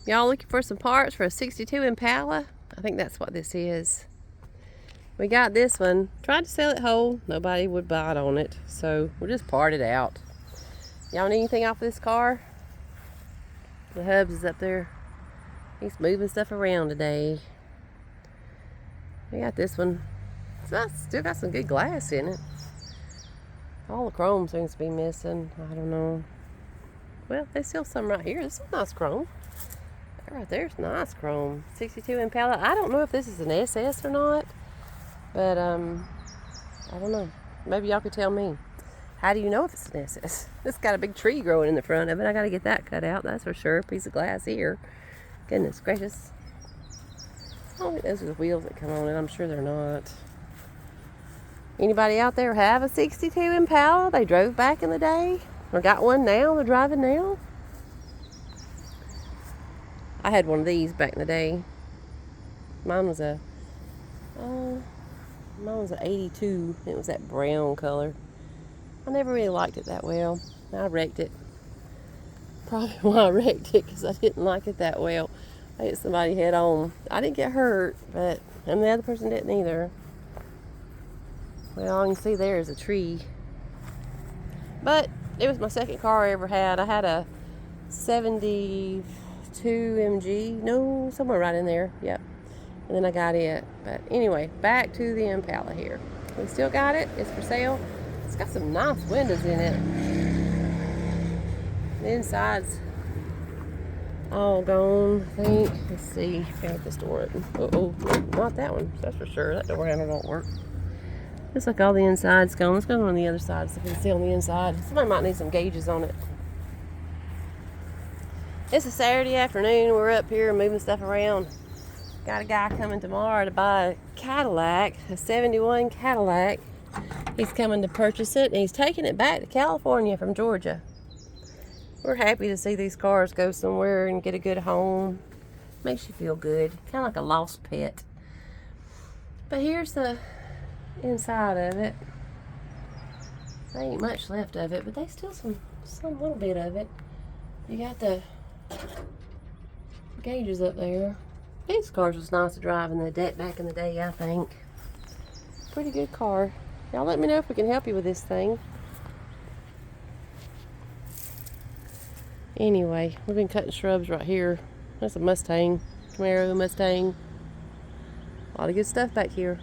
Y'all looking for some parts for a 62 Impala? I think that's what this is. We got this one. Tried to sell it whole. Nobody would bite on it. So we'll just part it out. Y'all need anything off of this car? The hubs is up there. He's moving stuff around today. We got this one. Still got some good glass in it. All the chrome seems to be missing. I don't know. Well, there's still some right here. This is nice chrome. That right there's nice chrome. 62 Impala. I don't know if this is an SS or not. But, I don't know. Maybe y'all could tell me. How do you know if it's an SS? It's got a big tree growing in the front of it. I got to get that cut out, that's for sure. A piece of glass here. Goodness gracious. I don't think those are the wheels that come on it. I'm sure they're not. Anybody out there have a 62 Impala they drove back in the day? Or got one now they're driving now? I had one of these back in the day. Mine was a 82. It was that brown color. I never really liked it that well. I wrecked it. Probably why I wrecked it, because I didn't like it that well. I hit somebody head on. I didn't get hurt, and the other person didn't either. Well, all you can see there is a tree. But it was my second car I ever had. I had a 72 MG. No, somewhere right in there. Yep. And then I got it. But anyway, back to the Impala here. We still got it. It's for sale. It's got some nice windows in it. The inside's all gone, I think. Let's see. Got this door open. Uh-oh, not that one. That's for sure. That door handle don't work. Looks like all the inside's gone. Let's go on the other side so we can see on the inside. Somebody might need some gauges on it. It's a Saturday afternoon. We're up here moving stuff around. Got a guy coming tomorrow to buy a Cadillac, a 71 Cadillac. He's coming to purchase it, and he's taking it back to California from Georgia. We're happy to see these cars go somewhere and get a good home. Makes you feel good. Kind of like a lost pet. But here's the inside of it. There ain't much left of it, but there's still some little bit of it. You got the gauges up there. These cars was nice to drive in the deck back in the day, I think. Pretty good car. Y'all let me know if we can help you with this thing. Anyway, we've been cutting shrubs right here. That's a Mustang, Camaro Mustang. A lot of good stuff back here.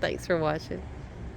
Thanks for watching.